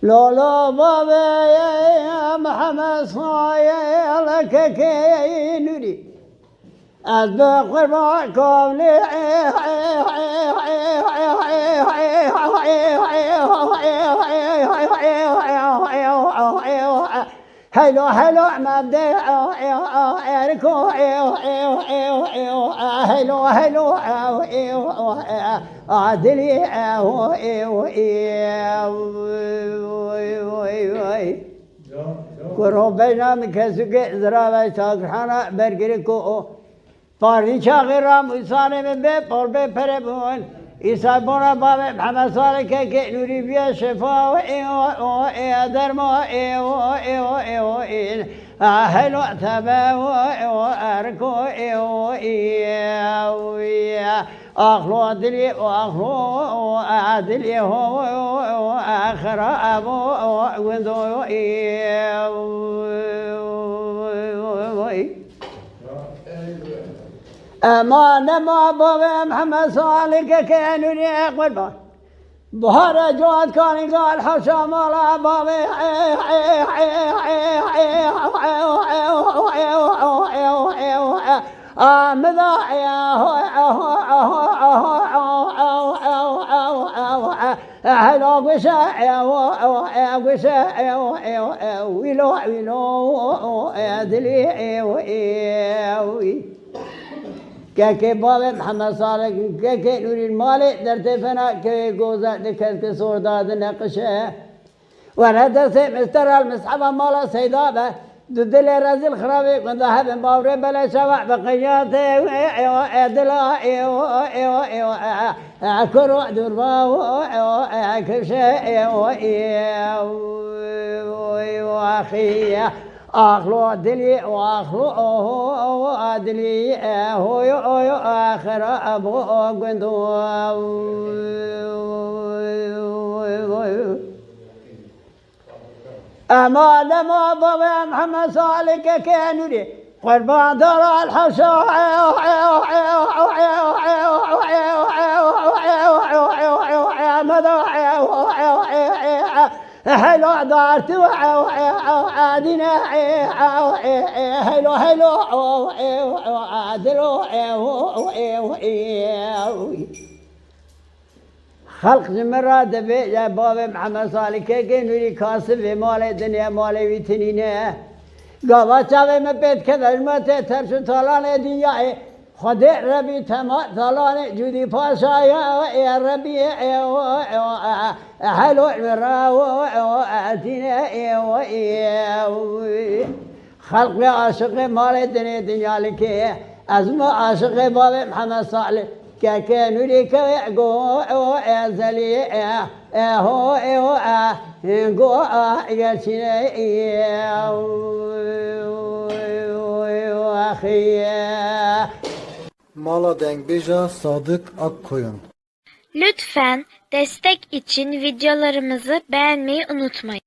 لولا بابا يا محمد صايا لك كينوري أسبق قرباكم لي هلو هلو مبدأ أركو هلو هلو عدلي قربنا مكسوك زرابة ساقحانا برگركو فاري شاغرام وصاني من بي طول بي پربون إسابونا بابي محمد صالح كي نوري بيا شفاء وإيو درمو إيو هلو تبا وأركو إيو أخلو دلي وأخلو أدلي هو آخر أبو وذو أمان ما بابا محمد صالح كانوا يقبل بهار جواد كان قال حشا مالا بابا مذاعيا هلو قشاع ويلو أدلي كي بابا محمد صالح كي نوري المالي درت فنا كي جوزا دكت صور داد نقشه وانا درت مستر المسحبه مالا سيدابه دل رزل خرابي من ذهب باوري بلا شبع بقياته ادلا كرو دربا كشه واخي أخلو دلي وأخلو أدلي هو آخر أبو قندو أما لما بابا محمد صالح كانوا لي قربان دار الحشا هلو دارت عادنا هلو عادلو خلق زمرة دبي يا بابا محمد صالح كي نوري كاسب مال الدنيا مال ويتنينه قابا چاوه ما بيت كذا ما ترشو طالان الدنيا خدا ربي تما طالان جودي پاشا يا ربي حلو المراو اتينا خلق عاشق مال الدنيا لك ازما عاشق بابا محمد صالح كانوا لي كيعقو ازلي هو قو يالشينا اخي Mala Dengbija Sadık Akkoyun. Lütfen destek için videolarımızı beğenmeyi unutmayın.